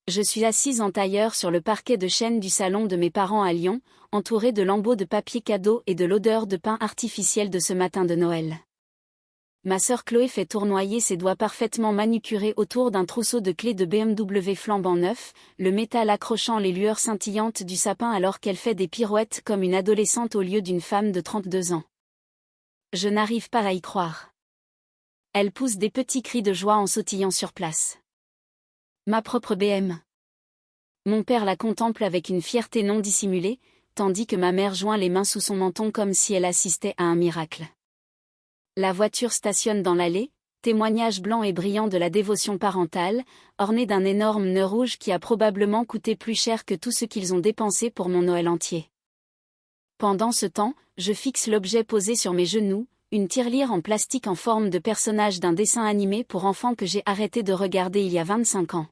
Je suis assise en tailleur sur le parquet de chêne du salon de mes parents à Lyon, entourée de lambeaux de papier cadeau et de l'odeur de pain artificiel de ce matin de Noël. Ma sœur Chloé fait tournoyer ses doigts parfaitement manucurés autour d'un trousseau de clés de BMW flambant neuf, le métal accrochant les lueurs scintillantes du sapin alors qu'elle fait des pirouettes comme une adolescente au lieu d'une femme de 32 ans. Je n'arrive pas à y croire. Elle pousse des petits cris de joie en sautillant sur place. Ma propre BM. Mon père la contemple avec une fierté non dissimulée, tandis que ma mère joint les mains sous son menton comme si elle assistait à un miracle. La voiture stationne dans l'allée, témoignage blanc et brillant de la dévotion parentale, orné d'un énorme nœud rouge qui a probablement coûté plus cher que tout ce qu'ils ont dépensé pour mon Noël entier. Pendant ce temps, je fixe l'objet posé sur mes genoux, une tirelire en plastique en forme de personnage d'un dessin animé pour enfants que j'ai arrêté de regarder il y a 25 ans.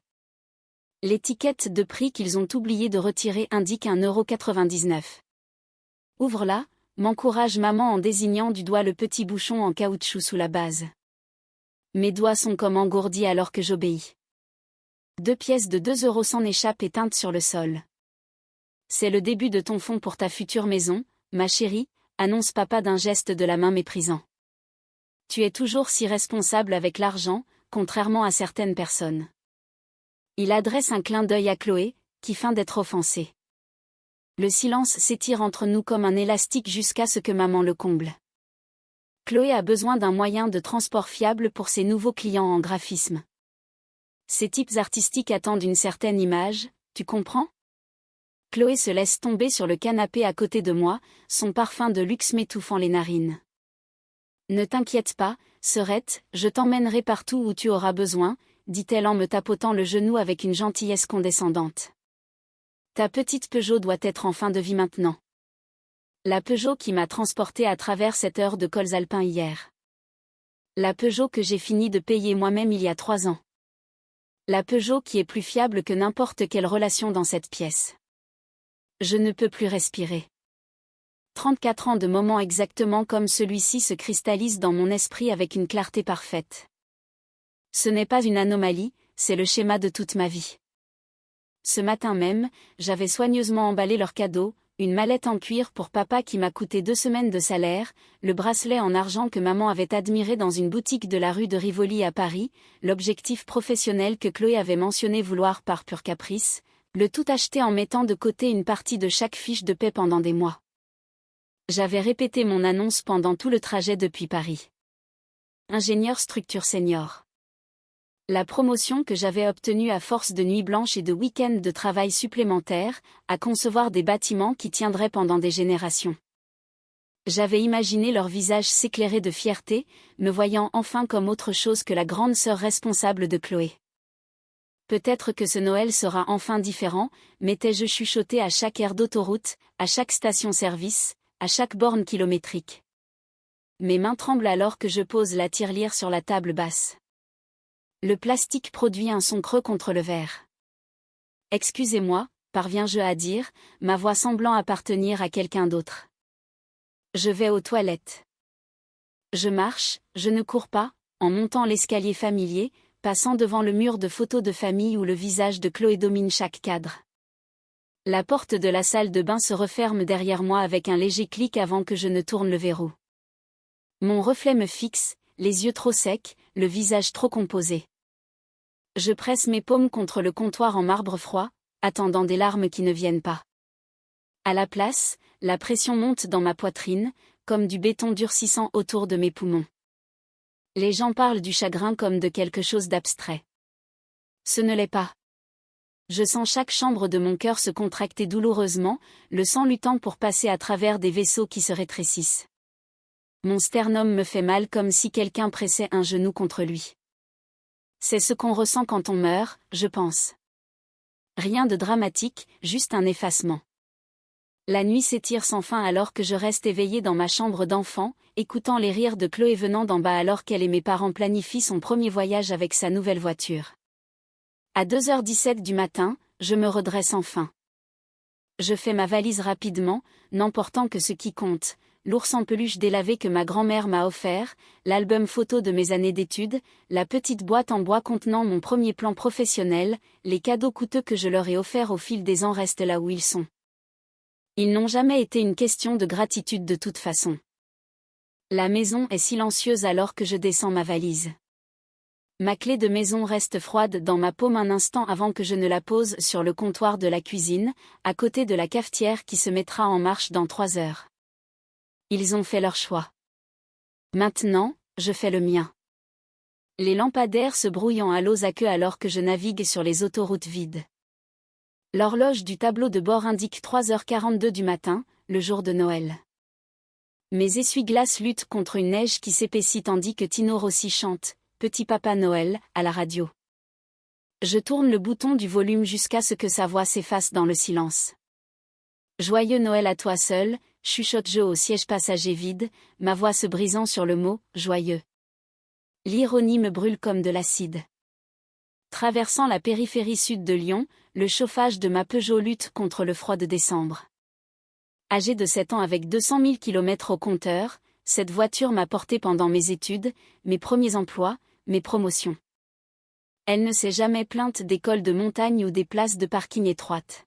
L'étiquette de prix qu'ils ont oublié de retirer indique 1,99 €. Ouvre-la, m'encourage maman en désignant du doigt le petit bouchon en caoutchouc sous la base. Mes doigts sont comme engourdis alors que j'obéis. 2 pièces de 2 € s'en échappent éteintes sur le sol. C'est le début de ton fonds pour ta future maison, ma chérie, annonce papa d'un geste de la main méprisant. Tu es toujours si responsable avec l'argent, contrairement à certaines personnes. Il adresse un clin d'œil à Chloé, qui feint d'être offensée. Le silence s'étire entre nous comme un élastique jusqu'à ce que maman le comble. Chloé a besoin d'un moyen de transport fiable pour ses nouveaux clients en graphisme. Ces types artistiques attendent une certaine image, tu comprends ? Chloé se laisse tomber sur le canapé à côté de moi, son parfum de luxe m'étouffant les narines. Ne t'inquiète pas, sœurette, je t'emmènerai partout où tu auras besoin, dit-elle en me tapotant le genou avec une gentillesse condescendante. Ta petite Peugeot doit être en fin de vie maintenant. La Peugeot qui m'a transportée à travers cette heure de cols alpins hier. La Peugeot que j'ai fini de payer moi-même il y a 3 ans. La Peugeot qui est plus fiable que n'importe quelle relation dans cette pièce. Je ne peux plus respirer. 34 ans de moments exactement comme celui-ci se cristallisent dans mon esprit avec une clarté parfaite. Ce n'est pas une anomalie, c'est le schéma de toute ma vie. Ce matin même, j'avais soigneusement emballé leur cadeau, une mallette en cuir pour papa qui m'a coûté 2 semaines de salaire, le bracelet en argent que maman avait admiré dans une boutique de la rue de Rivoli à Paris, l'objectif professionnel que Chloé avait mentionné vouloir par pur caprice, le tout acheté en mettant de côté une partie de chaque fiche de paie pendant des mois. J'avais répété mon annonce pendant tout le trajet depuis Paris. Ingénieur structure senior. La promotion que j'avais obtenue à force de nuits blanches et de week-ends de travail supplémentaires, à concevoir des bâtiments qui tiendraient pendant des générations. J'avais imaginé leur visage s'éclairer de fierté, me voyant enfin comme autre chose que la grande sœur responsable de Chloé. Peut-être que ce Noël sera enfin différent, m'étais-je chuchoté à chaque aire d'autoroute, à chaque station-service, à chaque borne kilométrique. Mes mains tremblent alors que je pose la tirelire sur la table basse. Le plastique produit un son creux contre le verre. Excusez-moi, parviens-je à dire, ma voix semblant appartenir à quelqu'un d'autre. Je vais aux toilettes. Je marche, je ne cours pas, en montant l'escalier familier, passant devant le mur de photos de famille où le visage de Chloé domine chaque cadre. La porte de la salle de bain se referme derrière moi avec un léger clic avant que je ne tourne le verrou. Mon reflet me fixe, les yeux trop secs, le visage trop composé. Je presse mes paumes contre le comptoir en marbre froid, attendant des larmes qui ne viennent pas. À la place, la pression monte dans ma poitrine, comme du béton durcissant autour de mes poumons. Les gens parlent du chagrin comme de quelque chose d'abstrait. Ce ne l'est pas. Je sens chaque chambre de mon cœur se contracter douloureusement, le sang luttant pour passer à travers des vaisseaux qui se rétrécissent. Mon sternum me fait mal comme si quelqu'un pressait un genou contre lui. C'est ce qu'on ressent quand on meurt, je pense. Rien de dramatique, juste un effacement. La nuit s'étire sans fin alors que je reste éveillée dans ma chambre d'enfant, écoutant les rires de Chloé venant d'en bas alors qu'elle et mes parents planifient son premier voyage avec sa nouvelle voiture. À 2h17 du matin, je me redresse enfin. Je fais ma valise rapidement, n'emportant que ce qui compte, l'ours en peluche délavé que ma grand-mère m'a offert, l'album photo de mes années d'études, la petite boîte en bois contenant mon premier plan professionnel, les cadeaux coûteux que je leur ai offerts au fil des ans restent là où ils sont. Ils n'ont jamais été une question de gratitude de toute façon. La maison est silencieuse alors que je descends ma valise. Ma clé de maison reste froide dans ma paume un instant avant que je ne la pose sur le comptoir de la cuisine, à côté de la cafetière qui se mettra en marche dans 3 heures. Ils ont fait leur choix. Maintenant, je fais le mien. Les lampadaires se brouillent en halos à queue alors que je navigue sur les autoroutes vides. L'horloge du tableau de bord indique 3h42 du matin, le jour de Noël. Mes essuie-glaces luttent contre une neige qui s'épaissit tandis que Tino Rossi chante « Petit Papa Noël » à la radio. Je tourne le bouton du volume jusqu'à ce que sa voix s'efface dans le silence. Joyeux Noël à toi seul, chuchote Joe au siège passager vide, ma voix se brisant sur le mot « joyeux ». L'ironie me brûle comme de l'acide. Traversant la périphérie sud de Lyon, le chauffage de ma Peugeot lutte contre le froid de décembre. Âgée de 7 ans avec 200 000 km au compteur, cette voiture m'a porté pendant mes études, mes premiers emplois, mes promotions. Elle ne s'est jamais plainte d'écoles de montagne ou des places de parking étroites.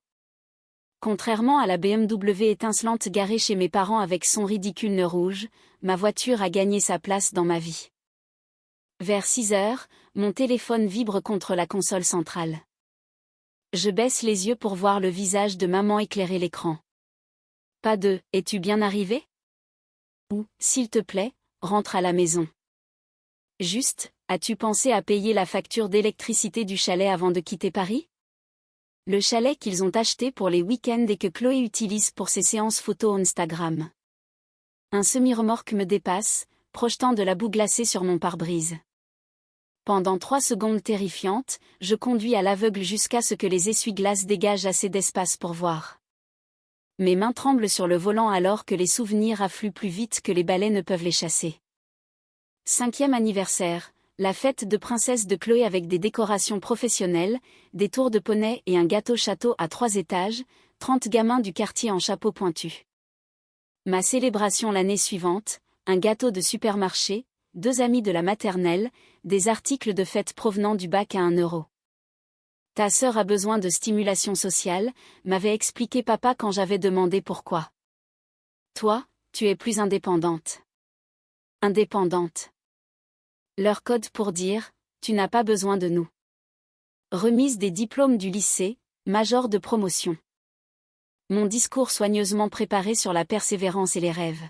Contrairement à la BMW étincelante garée chez mes parents avec son ridicule nœud rouge, ma voiture a gagné sa place dans ma vie. Vers 6 heures, mon téléphone vibre contre la console centrale. Je baisse les yeux pour voir le visage de maman éclairer l'écran. Pas de « Es-tu bien arrivé ?» ou « S'il te plaît, rentre à la maison ». Juste « As-tu pensé à payer la facture d'électricité du chalet avant de quitter Paris ?» Le chalet qu'ils ont acheté pour les week-ends et que Chloé utilise pour ses séances photos Instagram. Un semi-remorque me dépasse, projetant de la boue glacée sur mon pare-brise. Pendant 3 secondes terrifiantes, je conduis à l'aveugle jusqu'à ce que les essuie-glaces dégagent assez d'espace pour voir. Mes mains tremblent sur le volant alors que les souvenirs affluent plus vite que les balais ne peuvent les chasser. 5e anniversaire, la fête de princesse de Chloé avec des décorations professionnelles, des tours de poney et un gâteau château à 3 étages, 30 gamins du quartier en chapeau pointu. Ma célébration l'année suivante, un gâteau de supermarché, 2 amis de la maternelle, des articles de fête provenant du bac à 1 euro. Ta sœur a besoin de stimulation sociale, m'avait expliqué papa quand j'avais demandé pourquoi. Toi, tu es plus indépendante. Indépendante. Leur code pour dire, tu n'as pas besoin de nous. Remise des diplômes du lycée, major de promotion. Mon discours soigneusement préparé sur la persévérance et les rêves.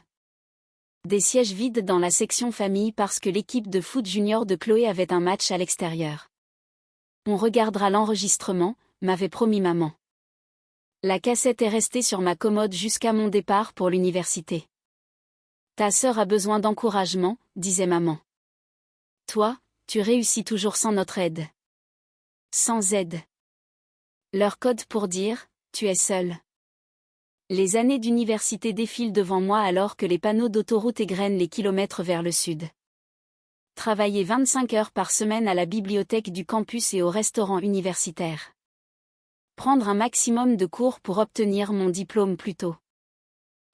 Des sièges vides dans la section famille parce que l'équipe de foot junior de Chloé avait un match à l'extérieur. On regardera l'enregistrement, m'avait promis maman. La cassette est restée sur ma commode jusqu'à mon départ pour l'université. Ta sœur a besoin d'encouragement, disait maman. Toi, tu réussis toujours sans notre aide. Sans aide. Leur code pour dire, tu es seul. Les années d'université défilent devant moi alors que les panneaux d'autoroute égrènent les kilomètres vers le sud. Travailler 25 heures par semaine à la bibliothèque du campus et au restaurant universitaire. Prendre un maximum de cours pour obtenir mon diplôme plus tôt.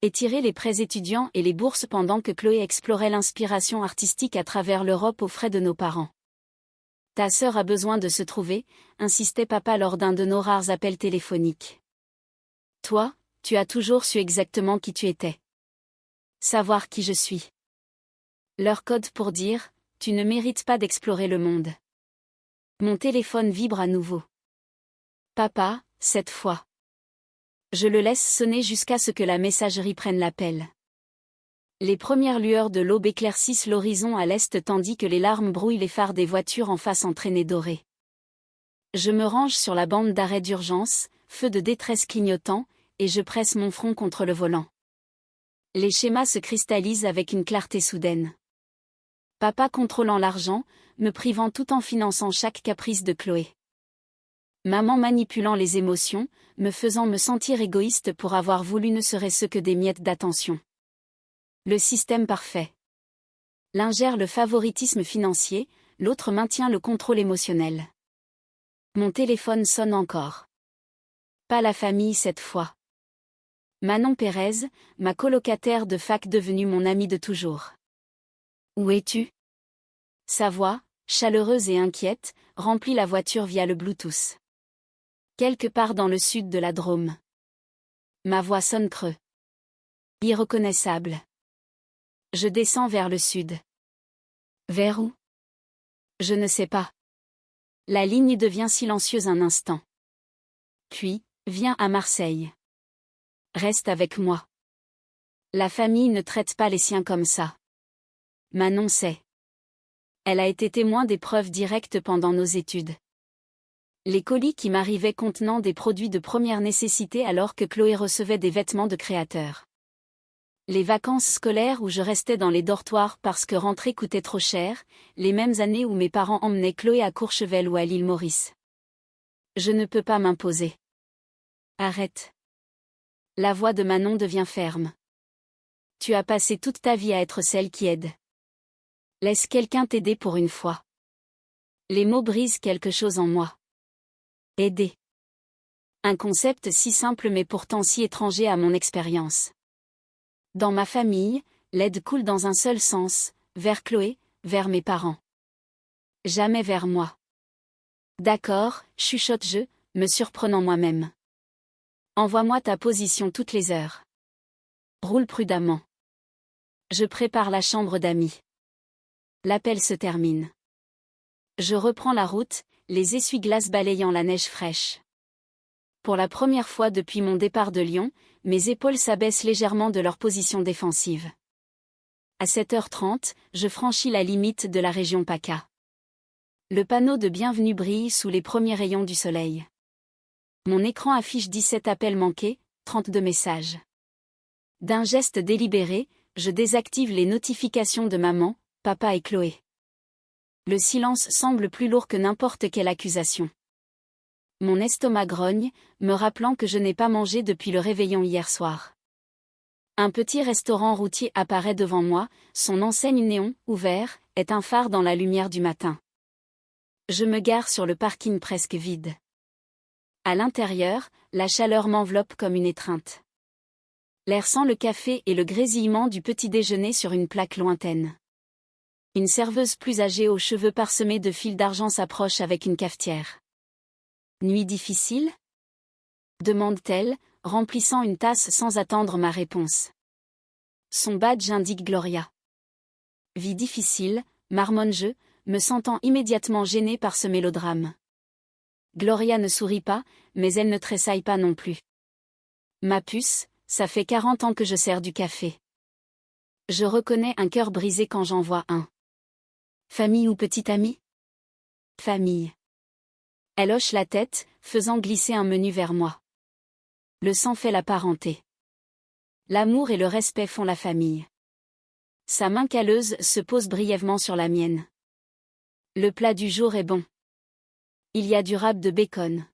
Étirer les prêts étudiants et les bourses pendant que Chloé explorait l'inspiration artistique à travers l'Europe aux frais de nos parents. Ta sœur a besoin de se trouver, insistait papa lors d'un de nos rares appels téléphoniques. Toi, tu as toujours su exactement qui tu étais. Savoir qui je suis. Leur code pour dire, tu ne mérites pas d'explorer le monde. Mon téléphone vibre à nouveau. Papa, cette fois. Je le laisse sonner jusqu'à ce que la messagerie prenne l'appel. Les premières lueurs de l'aube éclaircissent l'horizon à l'est tandis que les larmes brouillent les phares des voitures en face entraînées dorées. Je me range sur la bande d'arrêt d'urgence, feu de détresse clignotant, et je presse mon front contre le volant. Les schémas se cristallisent avec une clarté soudaine. Papa contrôlant l'argent, me privant tout en finançant chaque caprice de Chloé. Maman manipulant les émotions, me faisant me sentir égoïste pour avoir voulu ne serait-ce que des miettes d'attention. Le système parfait. L'un gère le favoritisme financier, l'autre maintient le contrôle émotionnel. Mon téléphone sonne encore. Pas la famille cette fois. Manon Pérez, ma colocataire de fac devenue mon amie de toujours. Où es-tu? Sa voix, chaleureuse et inquiète, remplit la voiture via le Bluetooth. Quelque part dans le sud de la Drôme. Ma voix sonne creux. Irreconnaissable. Je descends vers le sud. Vers où? Je ne sais pas. La ligne devient silencieuse un instant. Puis, viens à Marseille. Reste avec moi. La famille ne traite pas les siens comme ça. Manon sait. Elle a été témoin d'épreuves directes pendant nos études. Les colis qui m'arrivaient contenant des produits de première nécessité alors que Chloé recevait des vêtements de créateur. Les vacances scolaires où je restais dans les dortoirs parce que rentrer coûtait trop cher, les mêmes années où mes parents emmenaient Chloé à Courchevel ou à l'île Maurice. Je ne peux pas m'imposer. Arrête. La voix de Manon devient ferme. Tu as passé toute ta vie à être celle qui aide. Laisse quelqu'un t'aider pour une fois. Les mots brisent quelque chose en moi. Aider. Un concept si simple mais pourtant si étranger à mon expérience. Dans ma famille, l'aide coule dans un seul sens, vers Chloé, vers mes parents. Jamais vers moi. D'accord, chuchote-je, me surprenant moi-même. Envoie-moi ta position toutes les heures. Roule prudemment. Je prépare la chambre d'amis. L'appel se termine. Je reprends la route, les essuie-glaces balayant la neige fraîche. Pour la première fois depuis mon départ de Lyon, mes épaules s'abaissent légèrement de leur position défensive. À 7h30, je franchis la limite de la région PACA. Le panneau de bienvenue brille sous les premiers rayons du soleil. Mon écran affiche 17 appels manqués, 32 messages. D'un geste délibéré, je désactive les notifications de maman, papa et Chloé. Le silence semble plus lourd que n'importe quelle accusation. Mon estomac grogne, me rappelant que je n'ai pas mangé depuis le réveillon hier soir. Un petit restaurant routier apparaît devant moi, son enseigne néon, ouvert, est un phare dans la lumière du matin. Je me gare sur le parking presque vide. À l'intérieur, la chaleur m'enveloppe comme une étreinte. L'air sent le café et le grésillement du petit déjeuner sur une plaque lointaine. Une serveuse plus âgée aux cheveux parsemés de fils d'argent s'approche avec une cafetière. Nuit difficile? Demande-t-elle, remplissant une tasse sans attendre ma réponse. Son badge indique Gloria. Vie difficile, marmonne-je, me sentant immédiatement gênée par ce mélodrame. Gloria ne sourit pas, mais elle ne tressaille pas non plus. Ma puce, ça fait 40 ans que je sers du café. Je reconnais un cœur brisé quand j'en vois un. Famille ou petit ami? Famille. Elle hoche la tête, faisant glisser un menu vers moi. Le sang fait la parenté. L'amour et le respect font la famille. Sa main calleuse se pose brièvement sur la mienne. Le plat du jour est bon. Il y a du râpe de bacon.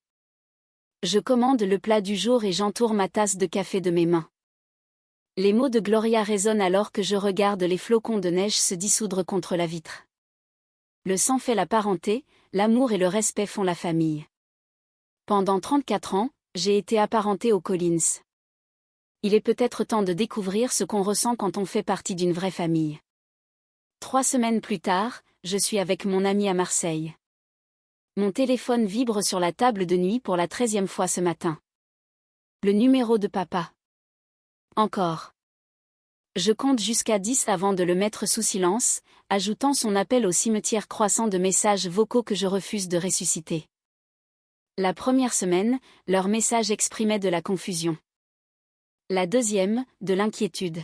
Je commande le plat du jour et j'entoure ma tasse de café de mes mains. Les mots de Gloria résonnent alors que je regarde les flocons de neige se dissoudre contre la vitre. Le sang fait la parenté, l'amour et le respect font la famille. Pendant 34 ans, j'ai été apparentée aux Collins. Il est peut-être temps de découvrir ce qu'on ressent quand on fait partie d'une vraie famille. 3 semaines plus tard, je suis avec mon ami à Marseille. Mon téléphone vibre sur la table de nuit pour la 13e fois ce matin. Le numéro de papa. Encore. Je compte jusqu'à 10 avant de le mettre sous silence, ajoutant son appel au cimetière croissant de messages vocaux que je refuse de ressusciter. La première semaine, leurs messages exprimaient de la confusion. La deuxième, de l'inquiétude.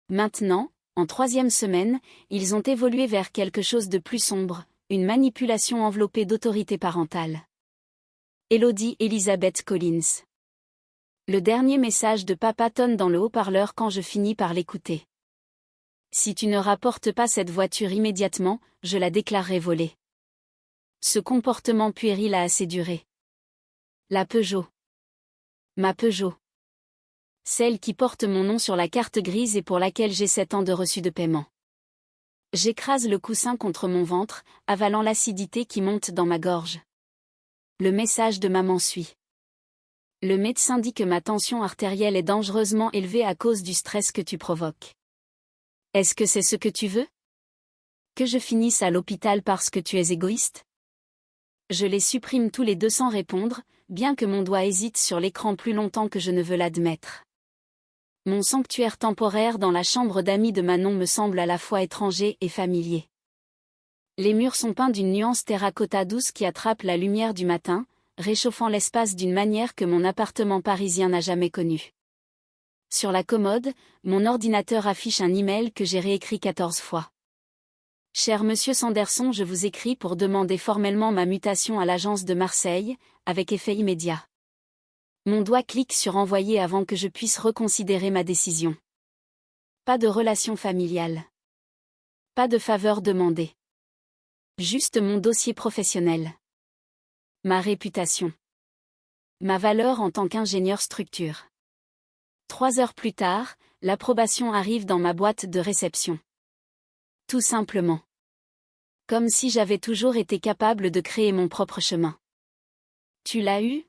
Maintenant, en 3e semaine, ils ont évolué vers quelque chose de plus sombre, une manipulation enveloppée d'autorité parentale. Élodie Elisabeth Collins. Le dernier message de papa tonne dans le haut-parleur quand je finis par l'écouter. Si tu ne rapportes pas cette voiture immédiatement, je la déclarerai volée. Ce comportement puéril a assez duré. La Peugeot. Ma Peugeot. Celle qui porte mon nom sur la carte grise et pour laquelle j'ai 7 ans de reçu de paiement. J'écrase le coussin contre mon ventre, avalant l'acidité qui monte dans ma gorge. Le message de maman suit. Le médecin dit que ma tension artérielle est dangereusement élevée à cause du stress que tu provoques. Est-ce que c'est ce que tu veux? Que je finisse à l'hôpital parce que tu es égoïste? Je les supprime tous les deux sans répondre, bien que mon doigt hésite sur l'écran plus longtemps que je ne veux l'admettre. Mon sanctuaire temporaire dans la chambre d'amis de Manon me semble à la fois étranger et familier. Les murs sont peints d'une nuance terracotta douce qui attrape la lumière du matin, réchauffant l'espace d'une manière que mon appartement parisien n'a jamais connue. Sur la commode, mon ordinateur affiche un email que j'ai réécrit 14 fois. Cher Monsieur Sanderson, je vous écris pour demander formellement ma mutation à l'agence de Marseille, avec effet immédiat. Mon doigt clique sur envoyer avant que je puisse reconsidérer ma décision. Pas de relation familiale. Pas de faveur demandée. Juste mon dossier professionnel. Ma réputation. Ma valeur en tant qu'ingénieur structure. 3 heures plus tard, l'approbation arrive dans ma boîte de réception. Tout simplement. Comme si j'avais toujours été capable de créer mon propre chemin. Tu l'as eu?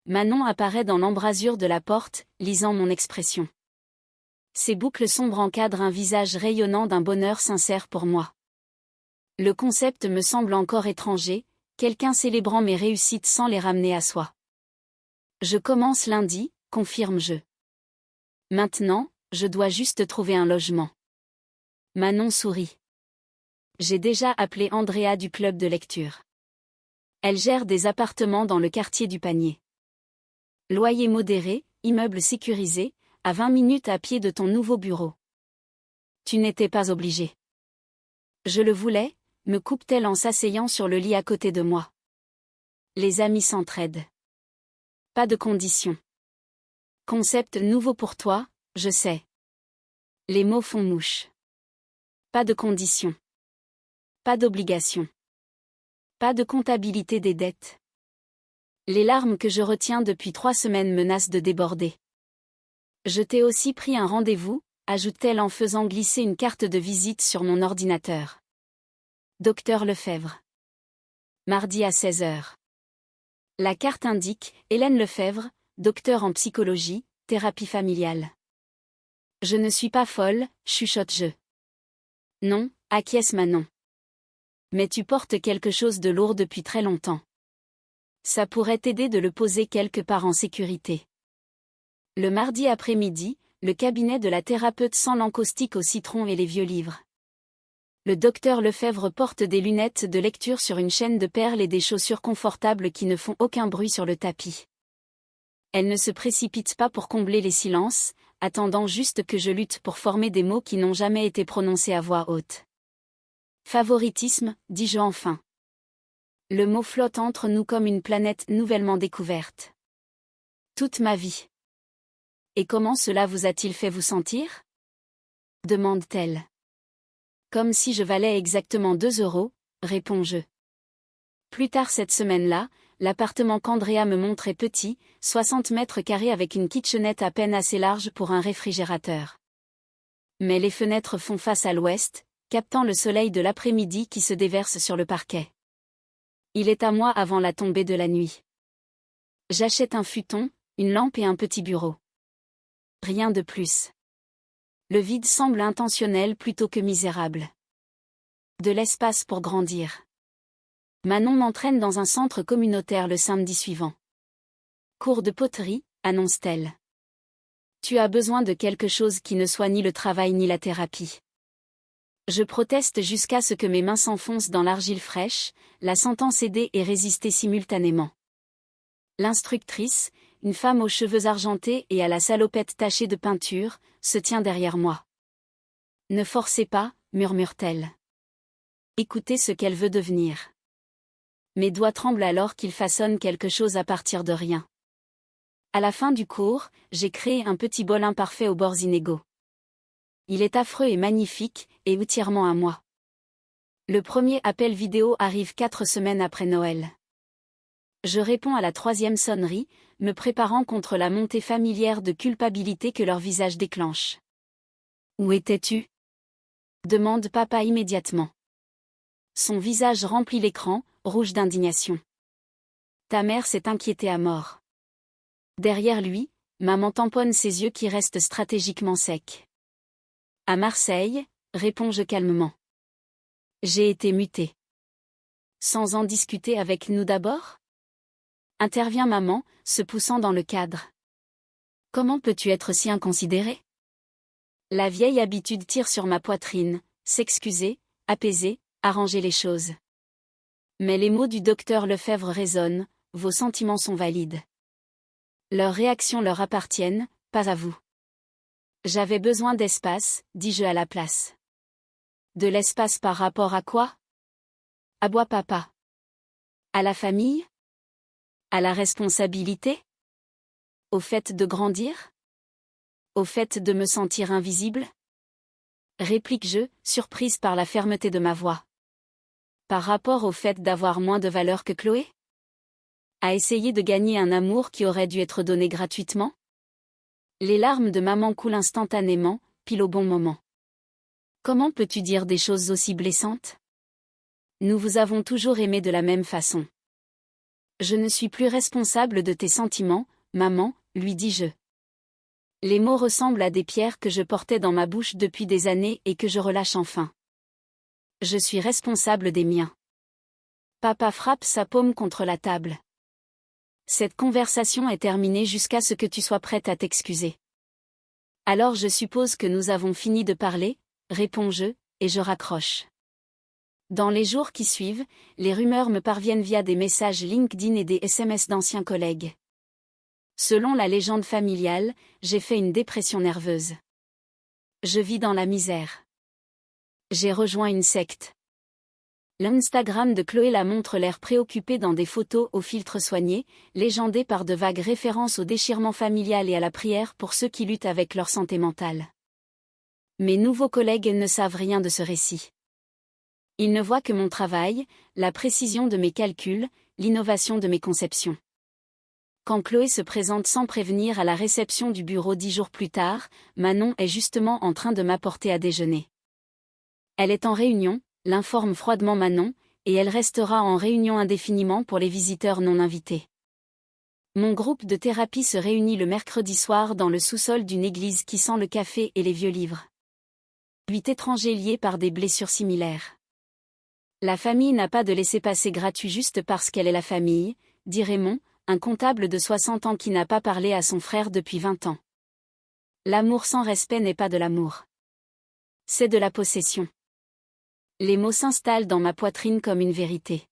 Manon apparaît dans l'embrasure de la porte, lisant mon expression. Ses boucles sombres encadrent un visage rayonnant d'un bonheur sincère pour moi. Le concept me semble encore étranger, quelqu'un célébrant mes réussites sans les ramener à soi. Je commence lundi, confirme-je. Maintenant, je dois juste trouver un logement. Manon sourit. J'ai déjà appelé Andrea du club de lecture. Elle gère des appartements dans le quartier du Panier. Loyer modéré, immeuble sécurisé, à 20 minutes à pied de ton nouveau bureau. Tu n'étais pas obligé. Je le voulais, me coupe-t-elle en s'asseyant sur le lit à côté de moi. Les amis s'entraident. Pas de conditions. Concept nouveau pour toi, je sais. Les mots font mouche. Pas de conditions. Pas d'obligation. Pas de comptabilité des dettes. Les larmes que je retiens depuis 3 semaines menacent de déborder. Je t'ai aussi pris un rendez-vous, ajoute-t-elle en faisant glisser une carte de visite sur mon ordinateur. Docteur Lefebvre. Mardi à 16 heures. La carte indique Hélène Lefebvre, docteur en psychologie, thérapie familiale. Je ne suis pas folle, chuchote-je. Non, acquiesce Manon. Mais tu portes quelque chose de lourd depuis très longtemps. Ça pourrait t'aider de le poser quelque part en sécurité. Le mardi après-midi, le cabinet de la thérapeute sent l'encaustique au citron et les vieux livres. Le docteur Lefebvre porte des lunettes de lecture sur une chaîne de perles et des chaussures confortables qui ne font aucun bruit sur le tapis. Elle ne se précipite pas pour combler les silences, attendant juste que je lutte pour former des mots qui n'ont jamais été prononcés à voix haute. Favoritisme, dis-je enfin. Le mot flotte entre nous comme une planète nouvellement découverte. Toute ma vie. Et comment cela vous a-t-il fait vous sentir? Demande-t-elle. Comme si je valais exactement 2 €, réponds-je. Plus tard cette semaine-là, l'appartement qu'Andrea me montre est petit, 60 mètres carrés avec une kitchenette à peine assez large pour un réfrigérateur. Mais les fenêtres font face à l'ouest, captant le soleil de l'après-midi qui se déverse sur le parquet. Il est à moi avant la tombée de la nuit. J'achète un futon, une lampe et un petit bureau. Rien de plus. Le vide semble intentionnel plutôt que misérable. De l'espace pour grandir. Manon m'entraîne dans un centre communautaire le samedi suivant. Cours de poterie, annonce-t-elle. Tu as besoin de quelque chose qui ne soit ni le travail ni la thérapie. Je proteste jusqu'à ce que mes mains s'enfoncent dans l'argile fraîche, la sentant céder et résister simultanément. L'instructrice, une femme aux cheveux argentés et à la salopette tachée de peinture, se tient derrière moi. Ne forcez pas, murmure-t-elle. Écoutez ce qu'elle veut devenir. Mes doigts tremblent alors qu'ils façonnent quelque chose à partir de rien. À la fin du cours, j'ai créé un petit bol imparfait aux bords inégaux. Il est affreux et magnifique, et entièrement à moi. Le premier appel vidéo arrive 4 semaines après Noël. Je réponds à la 3e sonnerie, me préparant contre la montée familière de culpabilité que leur visage déclenche. Où étais-tu? Demande papa immédiatement. Son visage remplit l'écran, rouge d'indignation. Ta mère s'est inquiétée à mort. Derrière lui, maman tamponne ses yeux qui restent stratégiquement secs. À Marseille, réponds-je calmement. J'ai été mutée. Sans en discuter avec nous d'abord ? Intervient maman, se poussant dans le cadre. Comment peux-tu être si inconsidéré ? La vieille habitude tire sur ma poitrine, s'excuser, apaiser, arranger les choses. Mais les mots du docteur Lefebvre résonnent, vos sentiments sont valides. Leurs réactions leur appartiennent, pas à vous. J'avais besoin d'espace, dis-je à la place. De l'espace par rapport à quoi ? Aboie papa. À la famille ? À la responsabilité ? Au fait de grandir ? Au fait de me sentir invisible ? Réplique-je, surprise par la fermeté de ma voix. Par rapport au fait d'avoir moins de valeur que Chloé ? À essayer de gagner un amour qui aurait dû être donné gratuitement ? Les larmes de maman coulent instantanément, pile au bon moment. Comment peux-tu dire des choses aussi blessantes ? Nous vous avons toujours aimé de la même façon. Je ne suis plus responsable de tes sentiments, maman, lui dis-je. Les mots ressemblent à des pierres que je portais dans ma bouche depuis des années et que je relâche enfin. Je suis responsable des miens. Papa frappe sa paume contre la table. Cette conversation est terminée jusqu'à ce que tu sois prête à t'excuser. Alors je suppose que nous avons fini de parler, réponds-je, et je raccroche. Dans les jours qui suivent, les rumeurs me parviennent via des messages LinkedIn et des SMS d'anciens collègues. Selon la légende familiale, j'ai fait une dépression nerveuse. Je vis dans la misère. J'ai rejoint une secte. L'Instagram de Chloé la montre l'air préoccupée dans des photos au filtre soigné, légendées par de vagues références au déchirement familial et à la prière pour ceux qui luttent avec leur santé mentale. Mes nouveaux collègues ne savent rien de ce récit. Ils ne voient que mon travail, la précision de mes calculs, l'innovation de mes conceptions. Quand Chloé se présente sans prévenir à la réception du bureau 10 jours plus tard, Manon est justement en train de m'apporter à déjeuner. Elle est en réunion, l'informe froidement Manon, et elle restera en réunion indéfiniment pour les visiteurs non invités. Mon groupe de thérapie se réunit le mercredi soir dans le sous-sol d'une église qui sent le café et les vieux livres. 8 étrangers liés par des blessures similaires. La famille n'a pas de laissez-passer gratuit juste parce qu'elle est la famille, dit Raymond, un comptable de 60 ans qui n'a pas parlé à son frère depuis 20 ans. L'amour sans respect n'est pas de l'amour. C'est de la possession. Les mots s'installent dans ma poitrine comme une vérité.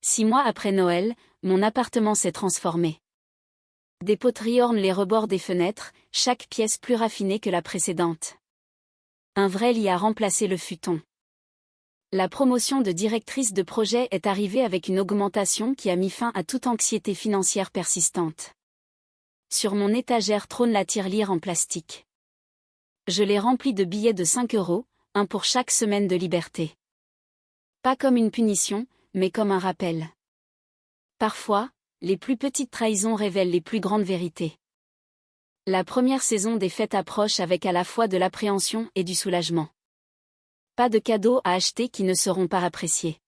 6 mois après Noël, mon appartement s'est transformé. Des poteries ornent les rebords des fenêtres, chaque pièce plus raffinée que la précédente. Un vrai lit a remplacé le futon. La promotion de directrice de projet est arrivée avec une augmentation qui a mis fin à toute anxiété financière persistante. Sur mon étagère trône la tirelire en plastique. Je l'ai remplie de billets de 5 €, un pour chaque semaine de liberté. Pas comme une punition, mais comme un rappel. Parfois, les plus petites trahisons révèlent les plus grandes vérités. La première saison des fêtes approche avec à la fois de l'appréhension et du soulagement. Pas de cadeaux à acheter qui ne seront pas appréciés.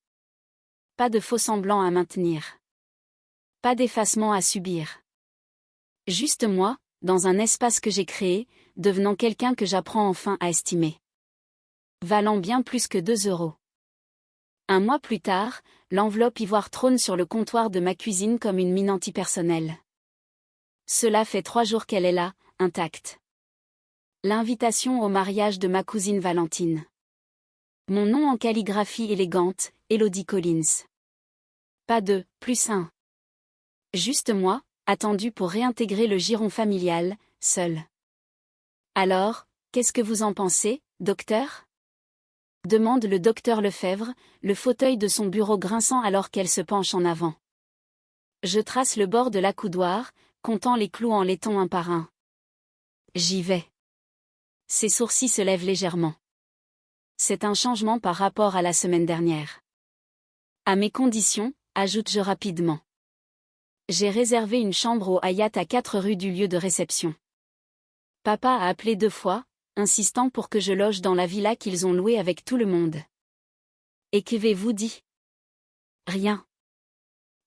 Pas de faux-semblants à maintenir. Pas d'effacement à subir. Juste moi, dans un espace que j'ai créé, devenant quelqu'un que j'apprends enfin à estimer. Valant bien plus que 2 €. Un mois plus tard, l'enveloppe ivoire trône sur le comptoir de ma cuisine comme une mine antipersonnelle. Cela fait 3 jours qu'elle est là, intacte. L'invitation au mariage de ma cousine Valentine. Mon nom en calligraphie élégante, Elodie Collins. Pas de « +1 ». Juste moi, attendu pour réintégrer le giron familial, seul. Alors, qu'est-ce que vous en pensez, docteur ? Demande le docteur Lefebvre, le fauteuil de son bureau grinçant alors qu'elle se penche en avant. Je trace le bord de l'accoudoir, comptant les clous en laiton un par un. J'y vais. Ses sourcils se lèvent légèrement. C'est un changement par rapport à la semaine dernière. À mes conditions, ajoute-je rapidement. J'ai réservé une chambre au Hyatt à 4 rue du lieu de réception. Papa a appelé 2 fois, insistant pour que je loge dans la villa qu'ils ont louée avec tout le monde. Et qu'avez-vous dit ? Rien.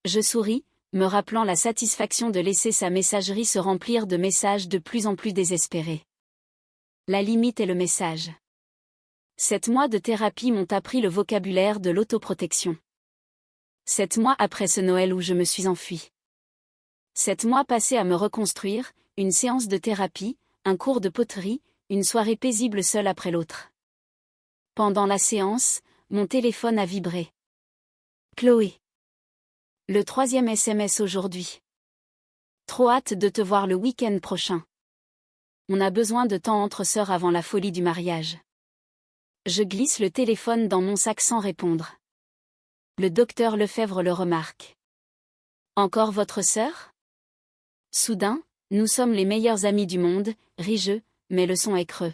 Je souris, me rappelant la satisfaction de laisser sa messagerie se remplir de messages de plus en plus désespérés. La limite est le message. 7 mois de thérapie m'ont appris le vocabulaire de l'autoprotection. 7 mois après ce Noël où je me suis enfuie. 7 mois passés à me reconstruire, une séance de thérapie, un cours de poterie, une soirée paisible seule après l'autre. Pendant la séance, mon téléphone a vibré. Chloé. Le 3e SMS aujourd'hui. Trop hâte de te voir le week-end prochain. On a besoin de temps entre sœurs avant la folie du mariage. Je glisse le téléphone dans mon sac sans répondre. Le docteur Lefebvre le remarque. Encore votre sœur? Soudain, nous sommes les meilleurs amis du monde, ris-je, mais le son est creux.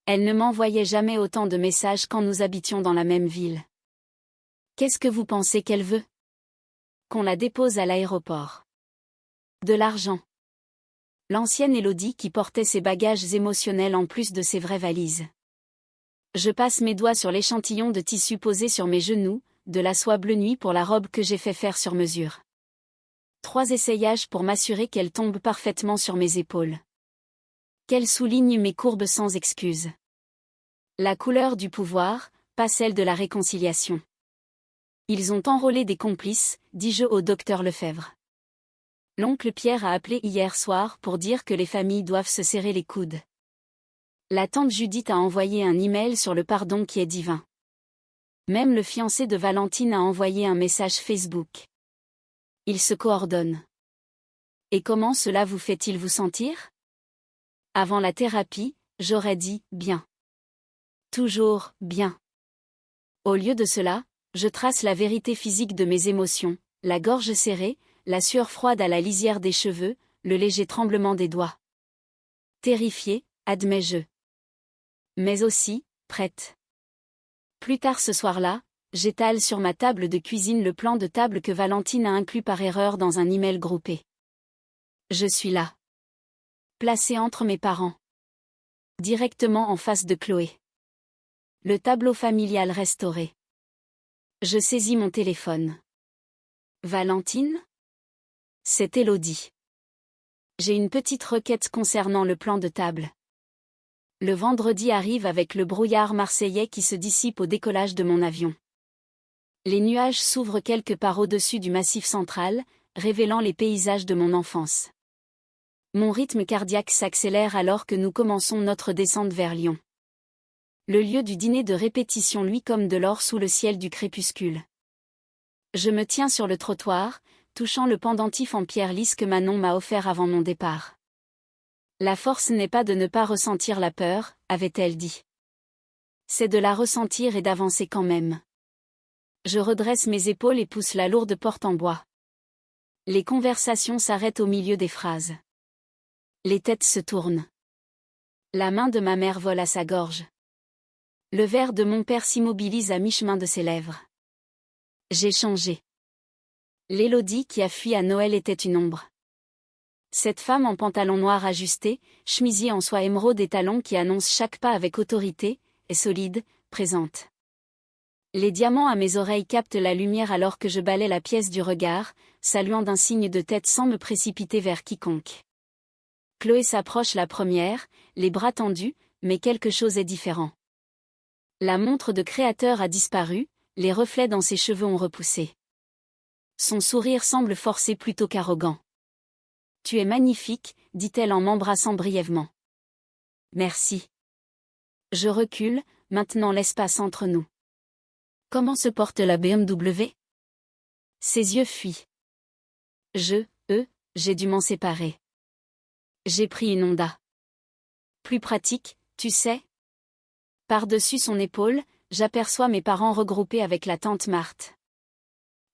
Elle ne m'envoyait jamais autant de messages quand nous habitions dans la même ville. Qu'est-ce que vous pensez qu'elle veut? Qu'on la dépose à l'aéroport. De l'argent. L'ancienne Élodie qui portait ses bagages émotionnels en plus de ses vraies valises. Je passe mes doigts sur l'échantillon de tissu posé sur mes genoux, de la soie bleu nuit pour la robe que j'ai fait faire sur mesure. 3 essayages pour m'assurer qu'elle tombe parfaitement sur mes épaules. Qu'elle souligne mes courbes sans excuse. La couleur du pouvoir, pas celle de la réconciliation. Ils ont enrôlé des complices, dis-je au docteur Lefebvre. L'oncle Pierre a appelé hier soir pour dire que les familles doivent se serrer les coudes. La tante Judith a envoyé un email sur le pardon qui est divin. Même le fiancé de Valentine a envoyé un message Facebook. Ils se coordonnent. Et comment cela vous fait-il vous sentir? Avant la thérapie, j'aurais dit « bien ». Toujours « bien ». Au lieu de cela, je trace la vérité physique de mes émotions, la gorge serrée, la sueur froide à la lisière des cheveux, le léger tremblement des doigts. Terrifiée, admets-je. Mais aussi, prête. Plus tard ce soir-là, j'étale sur ma table de cuisine le plan de table que Valentine a inclus par erreur dans un email groupé. Je suis là. Placée entre mes parents. Directement en face de Chloé. Le tableau familial restauré. Je saisis mon téléphone. Valentine? C'est Élodie. J'ai une petite requête concernant le plan de table. Le vendredi arrive avec le brouillard marseillais qui se dissipe au décollage de mon avion. Les nuages s'ouvrent quelque part au-dessus du massif central, révélant les paysages de mon enfance. Mon rythme cardiaque s'accélère alors que nous commençons notre descente vers Lyon. Le lieu du dîner de répétition luit comme de l'or sous le ciel du crépuscule. Je me tiens sur le trottoir, touchant le pendentif en pierre lisse que Manon m'a offert avant mon départ. La force n'est pas de ne pas ressentir la peur, avait-elle dit. C'est de la ressentir et d'avancer quand même. Je redresse mes épaules et pousse la lourde porte en bois. Les conversations s'arrêtent au milieu des phrases. Les têtes se tournent. La main de ma mère vole à sa gorge. Le verre de mon père s'immobilise à mi-chemin de ses lèvres. J'ai changé. L'Élodie qui a fui à Noël était une ombre. Cette femme en pantalon noir ajusté, chemisier en soie émeraude et talons qui annonce chaque pas avec autorité, est solide, présente. Les diamants à mes oreilles captent la lumière alors que je balaie la pièce du regard, saluant d'un signe de tête sans me précipiter vers quiconque. Chloé s'approche la première, les bras tendus, mais quelque chose est différent. La montre de créateur a disparu, les reflets dans ses cheveux ont repoussé. Son sourire semble forcé plutôt qu'arrogant. Tu es magnifique, dit-elle en m'embrassant brièvement. Merci. Je recule, maintenant l'espace entre nous. Comment se porte la BMW? Ses yeux fuient. J'ai dû m'en séparer. J'ai pris une Honda. Plus pratique, tu sais. Par-dessus son épaule, j'aperçois mes parents regroupés avec la tante Marthe.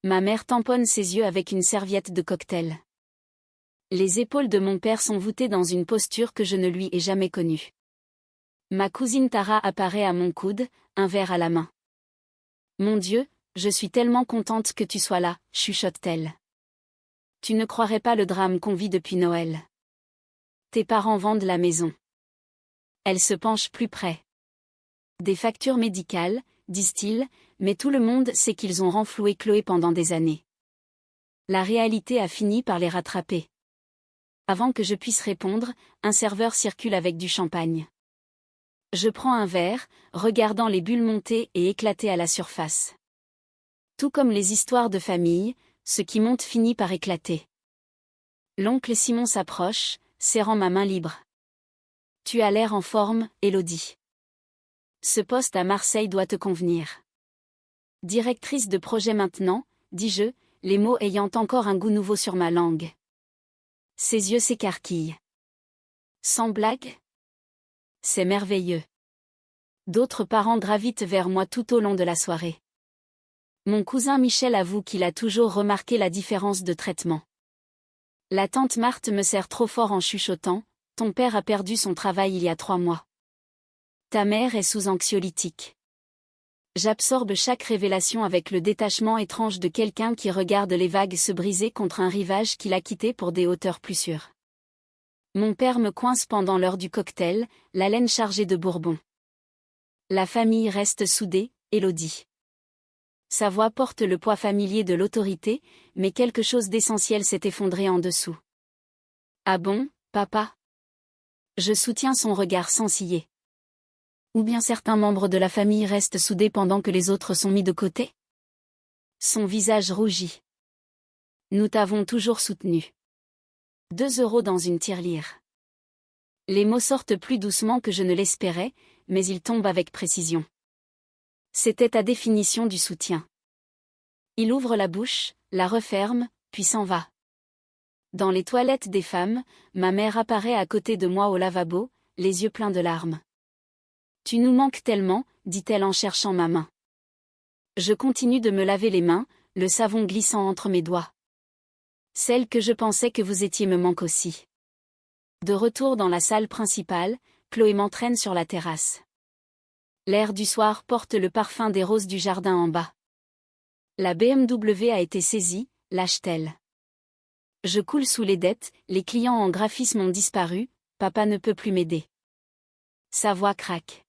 Ma mère tamponne ses yeux avec une serviette de cocktail. Les épaules de mon père sont voûtées dans une posture que je ne lui ai jamais connue. Ma cousine Tara apparaît à mon coude, un verre à la main. Mon Dieu, je suis tellement contente que tu sois là, chuchote-t-elle. Tu ne croirais pas le drame qu'on vit depuis Noël. Tes parents vendent la maison. Elle se penche plus près. Des factures médicales, disent-ils, mais tout le monde sait qu'ils ont renfloué Chloé pendant des années. La réalité a fini par les rattraper. Avant que je puisse répondre, un serveur circule avec du champagne. Je prends un verre, regardant les bulles monter et éclater à la surface. Tout comme les histoires de famille, ce qui monte finit par éclater. L'oncle Simon s'approche, serrant ma main libre. Tu as l'air en forme, Élodie. Ce poste à Marseille doit te convenir. Directrice de projet maintenant, dis-je, les mots ayant encore un goût nouveau sur ma langue. Ses yeux s'écarquillent. Sans blague ? C'est merveilleux. D'autres parents gravitent vers moi tout au long de la soirée. Mon cousin Michel avoue qu'il a toujours remarqué la différence de traitement. La tante Marthe me serre trop fort en chuchotant, ton père a perdu son travail il y a 3 mois. Ta mère est sous anxiolytique. J'absorbe chaque révélation avec le détachement étrange de quelqu'un qui regarde les vagues se briser contre un rivage qu'il a quitté pour des hauteurs plus sûres. Mon père me coince pendant l'heure du cocktail, la laine chargée de bourbon. La famille reste soudée, Élodie. Sa voix porte le poids familier de l'autorité, mais quelque chose d'essentiel s'est effondré en dessous. Ah bon, papa ? Je soutiens son regard sans ciller. Ou bien certains membres de la famille restent soudés pendant que les autres sont mis de côté ? Son visage rougit. Nous t'avons toujours soutenu. 2 € dans une tirelire. Les mots sortent plus doucement que je ne l'espérais, mais ils tombent avec précision. C'était ta définition du soutien. Il ouvre la bouche, la referme, puis s'en va. Dans les toilettes des femmes, ma mère apparaît à côté de moi au lavabo, les yeux pleins de larmes. Tu nous manques tellement, dit-elle en cherchant ma main. Je continue de me laver les mains, le savon glissant entre mes doigts. Celle que je pensais que vous étiez me manque aussi. De retour dans la salle principale, Chloé m'entraîne sur la terrasse. L'air du soir porte le parfum des roses du jardin en bas. La BMW a été saisie, lâche-t-elle. Je coule sous les dettes, les clients en graphisme ont disparu, papa ne peut plus m'aider. Sa voix craque.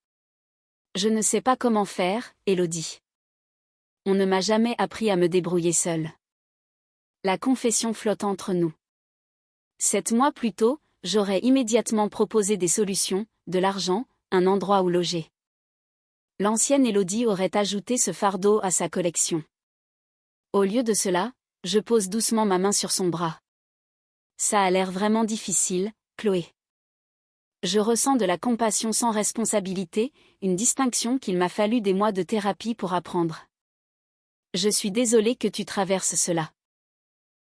Je ne sais pas comment faire, Élodie. On ne m'a jamais appris à me débrouiller seule. La confession flotte entre nous. 7 mois plus tôt, j'aurais immédiatement proposé des solutions, de l'argent, un endroit où loger. L'ancienne Élodie aurait ajouté ce fardeau à sa collection. Au lieu de cela, je pose doucement ma main sur son bras. Ça a l'air vraiment difficile, Chloé. Je ressens de la compassion sans responsabilité, une distinction qu'il m'a fallu des mois de thérapie pour apprendre. Je suis désolée que tu traverses cela.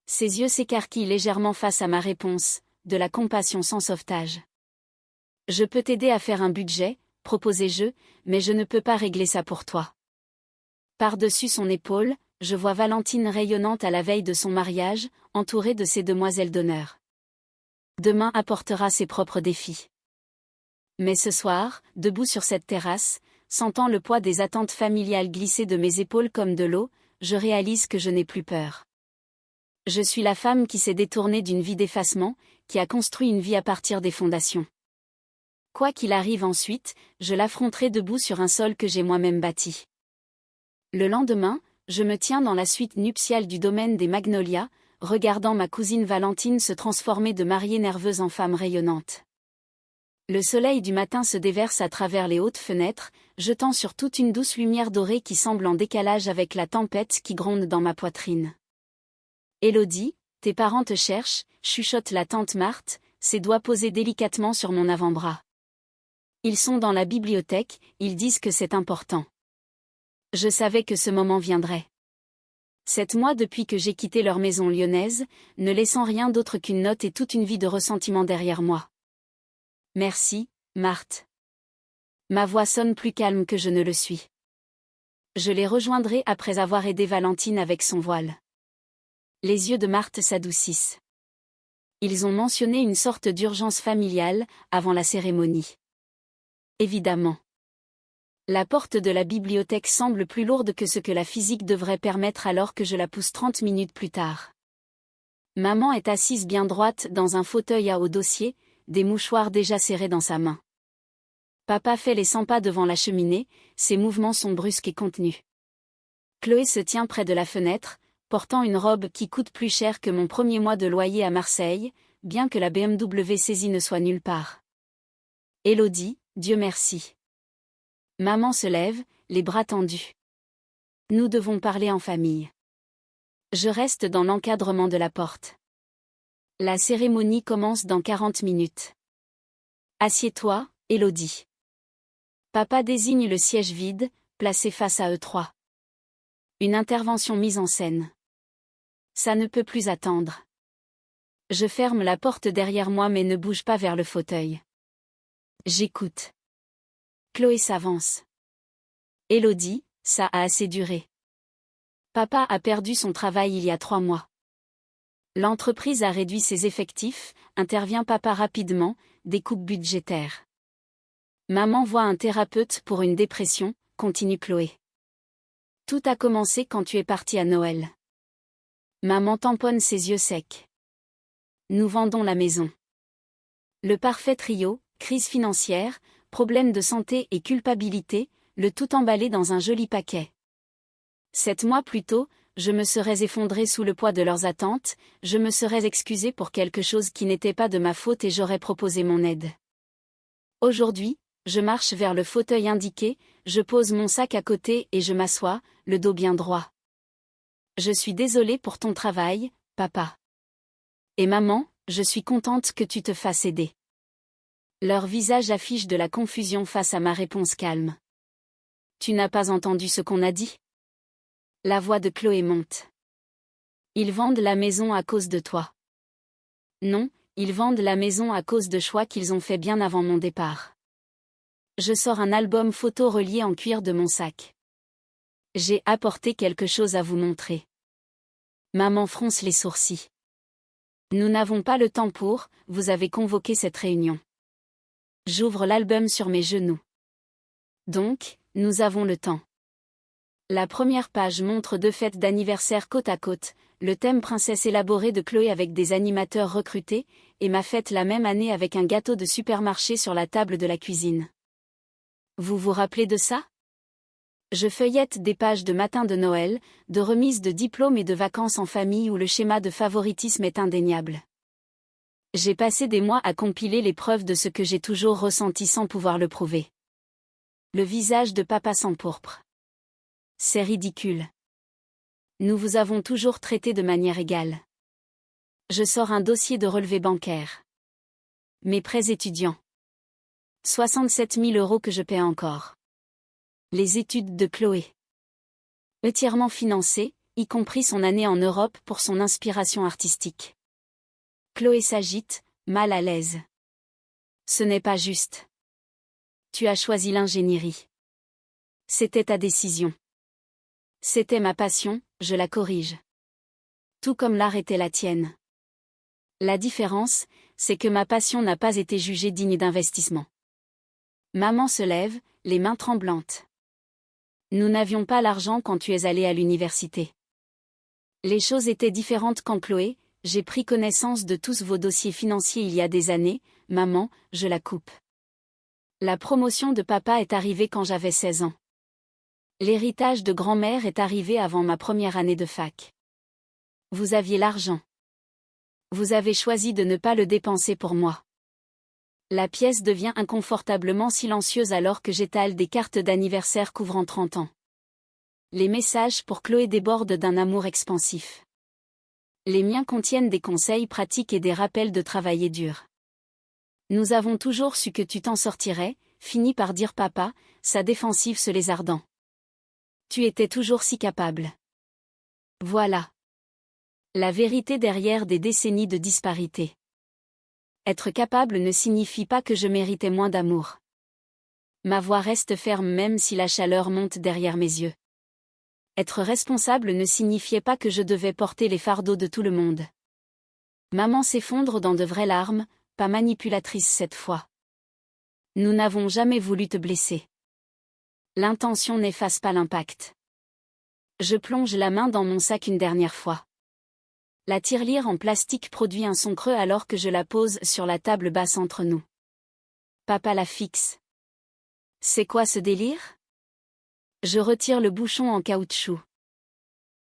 Ses yeux s'écarquillent légèrement face à ma réponse, de la compassion sans sauvetage. Je peux t'aider à faire un budget, proposai-je, mais je ne peux pas régler ça pour toi. Par-dessus son épaule, je vois Valentine rayonnante à la veille de son mariage, entourée de ses demoiselles d'honneur. Demain apportera ses propres défis. Mais ce soir, debout sur cette terrasse, sentant le poids des attentes familiales glisser de mes épaules comme de l'eau, je réalise que je n'ai plus peur. Je suis la femme qui s'est détournée d'une vie d'effacement, qui a construit une vie à partir des fondations. Quoi qu'il arrive ensuite, je l'affronterai debout sur un sol que j'ai moi-même bâti. Le lendemain, je me tiens dans la suite nuptiale du domaine des Magnolias, regardant ma cousine Valentine se transformer de mariée nerveuse en femme rayonnante. Le soleil du matin se déverse à travers les hautes fenêtres, jetant sur toute une douce lumière dorée qui semble en décalage avec la tempête qui gronde dans ma poitrine. Élodie, tes parents te cherchent, chuchote la tante Marthe, ses doigts posés délicatement sur mon avant-bras. Ils sont dans la bibliothèque, ils disent que c'est important. Je savais que ce moment viendrait. 7 mois depuis que j'ai quitté leur maison lyonnaise, ne laissant rien d'autre qu'une note et toute une vie de ressentiment derrière moi. Merci, Marthe. Ma voix sonne plus calme que je ne le suis. Je les rejoindrai après avoir aidé Valentine avec son voile. Les yeux de Marthe s'adoucissent. Ils ont mentionné une sorte d'urgence familiale, avant la cérémonie. Évidemment. La porte de la bibliothèque semble plus lourde que ce que la physique devrait permettre alors que je la pousse 30 minutes plus tard. Maman est assise bien droite dans un fauteuil à haut dossier, des mouchoirs déjà serrés dans sa main. Papa fait les 100 pas devant la cheminée, ses mouvements sont brusques et contenus. Chloé se tient près de la fenêtre, portant une robe qui coûte plus cher que mon premier mois de loyer à Marseille, bien que la BMW saisie ne soit nulle part. Élodie, Dieu merci. Maman se lève, les bras tendus. Nous devons parler en famille. Je reste dans l'encadrement de la porte. La cérémonie commence dans 40 minutes. Assieds-toi, Élodie. Papa désigne le siège vide, placé face à eux trois. Une intervention mise en scène. Ça ne peut plus attendre. Je ferme la porte derrière moi mais ne bouge pas vers le fauteuil. J'écoute. Chloé s'avance. Élodie, ça a assez duré. Papa a perdu son travail il y a 3 mois. L'entreprise a réduit ses effectifs, intervient papa rapidement, des coupes budgétaires. Maman voit un thérapeute pour une dépression, continue Chloé. Tout a commencé quand tu es parti à Noël. Maman tamponne ses yeux secs. Nous vendons la maison. Le parfait trio, crise financière, problème de santé et culpabilité, le tout emballé dans un joli paquet. 7 mois plus tôt, je me serais effondrée sous le poids de leurs attentes, je me serais excusée pour quelque chose qui n'était pas de ma faute et j'aurais proposé mon aide. Aujourd'hui, je marche vers le fauteuil indiqué, je pose mon sac à côté et je m'assois, le dos bien droit. Je suis désolée pour ton travail, papa. Et maman, je suis contente que tu te fasses aider. Leur visage affiche de la confusion face à ma réponse calme. Tu n'as pas entendu ce qu'on a dit? La voix de Chloé monte. Ils vendent la maison à cause de toi. Non, ils vendent la maison à cause de choix qu'ils ont fait bien avant mon départ. Je sors un album photo relié en cuir de mon sac. J'ai apporté quelque chose à vous montrer. Maman fronce les sourcils. Nous n'avons pas le temps pour, vous avez convoqué cette réunion. J'ouvre l'album sur mes genoux. Donc, nous avons le temps. La première page montre 2 fêtes d'anniversaire côte à côte, le thème princesse élaboré de Chloé avec des animateurs recrutés, et ma fête la même année avec un gâteau de supermarché sur la table de la cuisine. Vous vous rappelez de ça? Je feuillette des pages de matin de Noël, de remise de diplômes et de vacances en famille où le schéma de favoritisme est indéniable. J'ai passé des mois à compiler les preuves de ce que j'ai toujours ressenti sans pouvoir le prouver. Le visage de papa s'empourpre. C'est ridicule. Nous vous avons toujours traité de manière égale. Je sors un dossier de relevé bancaire. Mes prêts étudiants. 67 000 € que je paie encore. Les études de Chloé. Entièrement financées, y compris son année en Europe pour son inspiration artistique. Chloé s'agite, mal à l'aise. Ce n'est pas juste. Tu as choisi l'ingénierie. C'était ta décision. C'était ma passion, je la corrige. Tout comme l'art était la tienne. La différence, c'est que ma passion n'a pas été jugée digne d'investissement. Maman se lève, les mains tremblantes. Nous n'avions pas l'argent quand tu es allée à l'université. Les choses étaient différentes quand Chloé, j'ai pris connaissance de tous vos dossiers financiers il y a des années, maman, je la coupe. La promotion de papa est arrivée quand j'avais 16 ans. L'héritage de grand-mère est arrivé avant ma première année de fac. Vous aviez l'argent. Vous avez choisi de ne pas le dépenser pour moi. La pièce devient inconfortablement silencieuse alors que j'étale des cartes d'anniversaire couvrant 30 ans. Les messages pour Chloé débordent d'un amour expansif. Les miens contiennent des conseils pratiques et des rappels de travailler dur. Nous avons toujours su que tu t'en sortirais, finit par dire papa, sa défensive se lézardant. Tu étais toujours si capable. Voilà. La vérité derrière des décennies de disparité. Être capable ne signifie pas que je méritais moins d'amour. Ma voix reste ferme même si la chaleur monte derrière mes yeux. Être responsable ne signifiait pas que je devais porter les fardeaux de tout le monde. Maman s'effondre dans de vraies larmes, pas manipulatrice cette fois. Nous n'avons jamais voulu te blesser. L'intention n'efface pas l'impact. Je plonge la main dans mon sac une dernière fois. La tirelire en plastique produit un son creux alors que je la pose sur la table basse entre nous. Papa la fixe. C'est quoi ce délire? Je retire le bouchon en caoutchouc.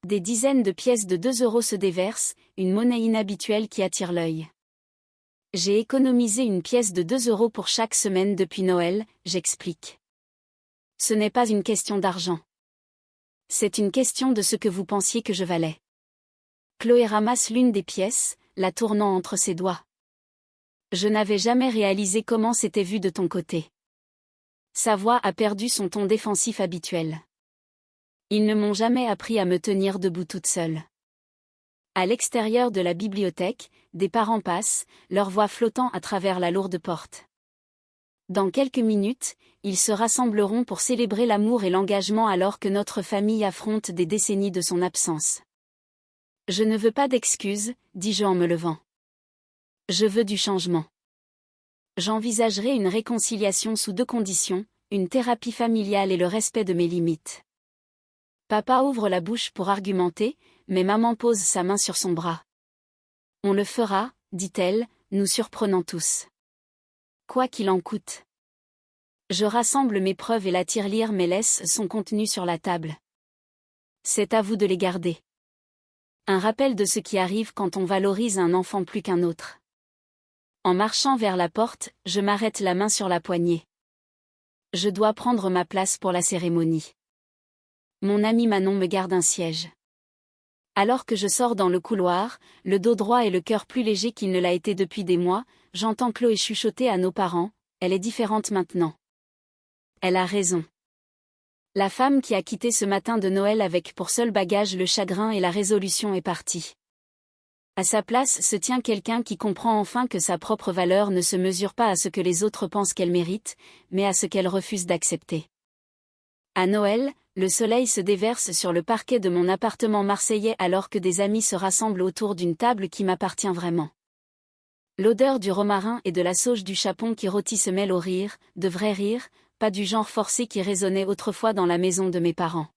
Des dizaines de pièces de 2 € se déversent, une monnaie inhabituelle qui attire l'œil. J'ai économisé une pièce de 2 € pour chaque semaine depuis Noël, j'explique. Ce n'est pas une question d'argent. C'est une question de ce que vous pensiez que je valais. Chloé ramasse l'une des pièces, la tournant entre ses doigts. Je n'avais jamais réalisé comment c'était vu de ton côté. Sa voix a perdu son ton défensif habituel. Ils ne m'ont jamais appris à me tenir debout toute seule. À l'extérieur de la bibliothèque, des parents passent, leur voix flottant à travers la lourde porte. Dans quelques minutes, ils se rassembleront pour célébrer l'amour et l'engagement alors que notre famille affronte des décennies de son absence. Je ne veux pas d'excuses, dis-je en me levant. Je veux du changement. J'envisagerai une réconciliation sous 2 conditions, une thérapie familiale et le respect de mes limites. Papa ouvre la bouche pour argumenter, mais maman pose sa main sur son bras. On le fera, dit-elle, nous surprenant tous. Quoi qu'il en coûte. Je rassemble mes preuves et la tirelire mais laisse son contenu sur la table. C'est à vous de les garder. Un rappel de ce qui arrive quand on valorise un enfant plus qu'un autre. En marchant vers la porte, je m'arrête la main sur la poignée. Je dois prendre ma place pour la cérémonie. Mon ami Manon me garde un siège. Alors que je sors dans le couloir, le dos droit et le cœur plus léger qu'il ne l'a été depuis des mois, j'entends Chloé chuchoter à nos parents, elle est différente maintenant. Elle a raison. La femme qui a quitté ce matin de Noël avec pour seul bagage le chagrin et la résolution est partie. À sa place se tient quelqu'un qui comprend enfin que sa propre valeur ne se mesure pas à ce que les autres pensent qu'elle mérite, mais à ce qu'elle refuse d'accepter. À Noël, le soleil se déverse sur le parquet de mon appartement marseillais alors que des amis se rassemblent autour d'une table qui m'appartient vraiment. L'odeur du romarin et de la sauge du chapon qui rôtit se mêle au rire, de vrai rire, pas du genre forcé qui résonnait autrefois dans la maison de mes parents.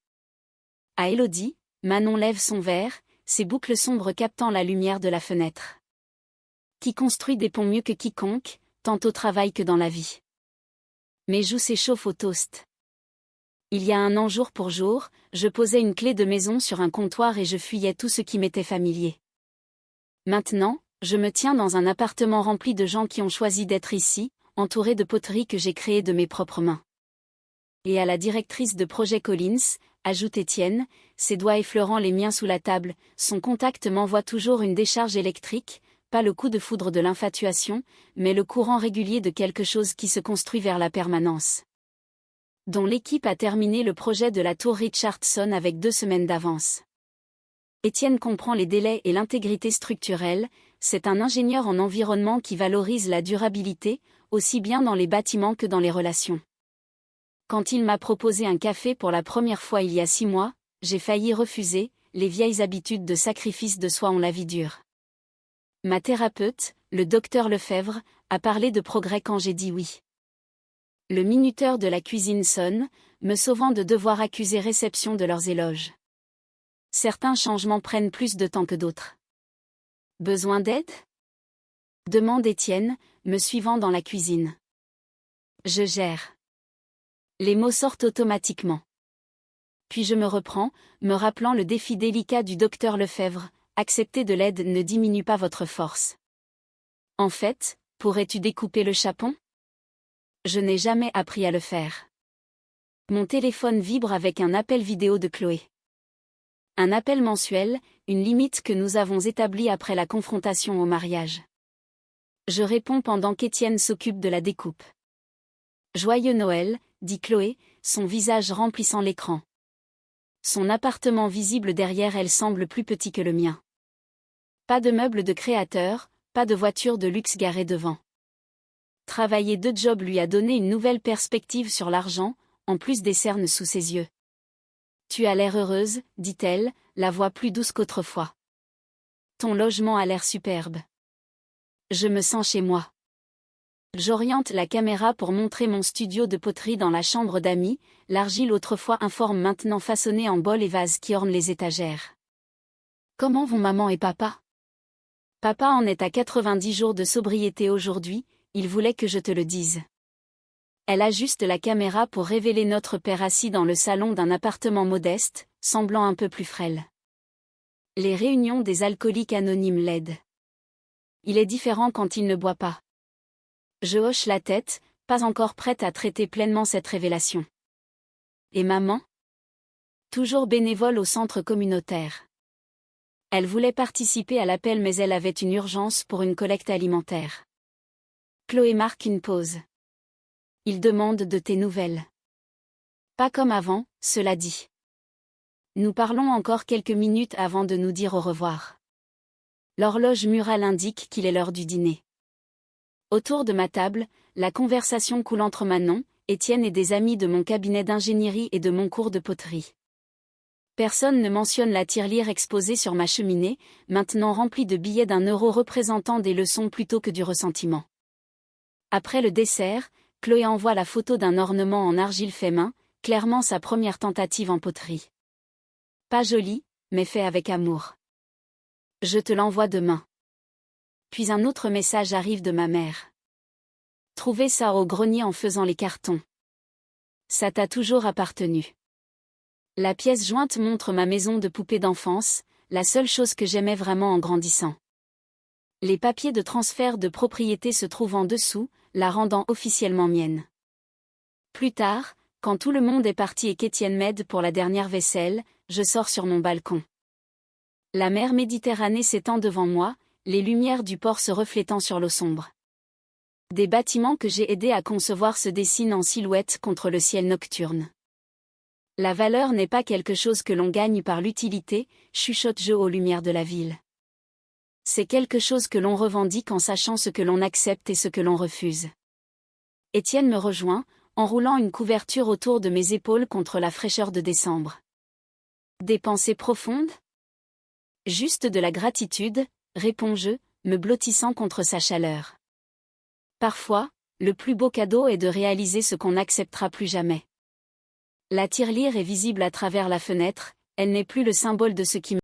À Élodie, Manon lève son verre, ses boucles sombres captant la lumière de la fenêtre. Qui construit des ponts mieux que quiconque, tant au travail que dans la vie. Mes joues s'échauffent au toast. Il y a un an jour pour jour, je posais une clé de maison sur un comptoir et je fuyais tout ce qui m'était familier. Maintenant, je me tiens dans un appartement rempli de gens qui ont choisi d'être ici, entouré de poteries que j'ai créées de mes propres mains. Et à la directrice de projet Collins, ajoute Étienne, ses doigts effleurant les miens sous la table, son contact m'envoie toujours une décharge électrique, pas le coup de foudre de l'infatuation, mais le courant régulier de quelque chose qui se construit vers la permanence. Dont l'équipe a terminé le projet de la tour Richardson avec 2 semaines d'avance. Étienne comprend les délais et l'intégrité structurelle, c'est un ingénieur en environnement qui valorise la durabilité, aussi bien dans les bâtiments que dans les relations. Quand il m'a proposé un café pour la première fois il y a 6 mois, j'ai failli refuser, les vieilles habitudes de sacrifice de soi ont la vie dure. Ma thérapeute, le docteur Lefebvre, a parlé de progrès quand j'ai dit oui. Le minuteur de la cuisine sonne, me sauvant de devoir accuser réception de leurs éloges. Certains changements prennent plus de temps que d'autres. Besoin d'aide ? Demande Étienne, me suivant dans la cuisine. Je gère. Les mots sortent automatiquement. Puis je me reprends, me rappelant le défi délicat du docteur Lefebvre, accepter de l'aide ne diminue pas votre force. En fait, pourrais-tu découper le chapon ? Je n'ai jamais appris à le faire. Mon téléphone vibre avec un appel vidéo de Chloé. Un appel mensuel, une limite que nous avons établie après la confrontation au mariage. Je réponds pendant qu'Étienne s'occupe de la découpe. Joyeux Noël, dit Chloé, son visage remplissant l'écran. Son appartement visible derrière elle semble plus petit que le mien. Pas de meubles de créateur, pas de voiture de luxe garée devant. Travailler 2 jobs lui a donné une nouvelle perspective sur l'argent, en plus des cernes sous ses yeux. Tu as l'air heureuse, dit-elle, la voix plus douce qu'autrefois. Ton logement a l'air superbe. Je me sens chez moi. J'oriente la caméra pour montrer mon studio de poterie dans la chambre d'amis, l'argile autrefois informe maintenant façonnée en bols et vases qui ornent les étagères. Comment vont maman et papa ? Papa en est à 90 jours de sobriété aujourd'hui, il voulait que je te le dise. Elle ajuste la caméra pour révéler notre père assis dans le salon d'un appartement modeste, semblant un peu plus frêle. Les réunions des alcooliques anonymes l'aident. Il est différent quand il ne boit pas. Je hoche la tête, pas encore prête à traiter pleinement cette révélation. Et maman? Toujours bénévole au centre communautaire. Elle voulait participer à l'appel mais elle avait une urgence pour une collecte alimentaire. Chloé marque une pause. Il demande de tes nouvelles. Pas comme avant, cela dit. Nous parlons encore quelques minutes avant de nous dire au revoir. L'horloge murale indique qu'il est l'heure du dîner. Autour de ma table, la conversation coule entre Manon, Étienne et des amis de mon cabinet d'ingénierie et de mon cours de poterie. Personne ne mentionne la tirelire exposée sur ma cheminée, maintenant remplie de billets d'1 € représentant des leçons plutôt que du ressentiment. Après le dessert, Chloé envoie la photo d'un ornement en argile fait main, clairement sa première tentative en poterie. Pas joli, mais fait avec amour. Je te l'envoie demain. Puis un autre message arrive de ma mère. Trouvez ça au grenier en faisant les cartons. Ça t'a toujours appartenu. La pièce jointe montre ma maison de poupée d'enfance, la seule chose que j'aimais vraiment en grandissant. Les papiers de transfert de propriété se trouvent en dessous, la rendant officiellement mienne. Plus tard, quand tout le monde est parti et qu'Étienne m'aide pour la dernière vaisselle, je sors sur mon balcon. La mer Méditerranée s'étend devant moi, les lumières du port se reflétant sur l'eau sombre. Des bâtiments que j'ai aidé à concevoir se dessinent en silhouette contre le ciel nocturne. La valeur n'est pas quelque chose que l'on gagne par l'utilité, chuchote Jo aux lumières de la ville. C'est quelque chose que l'on revendique en sachant ce que l'on accepte et ce que l'on refuse. Étienne me rejoint, enroulant une couverture autour de mes épaules contre la fraîcheur de décembre. Des pensées profondes? Juste de la gratitude, réponds-je, me blottissant contre sa chaleur. Parfois, le plus beau cadeau est de réaliser ce qu'on n'acceptera plus jamais. La tirelire est visible à travers la fenêtre, elle n'est plus le symbole de ce qui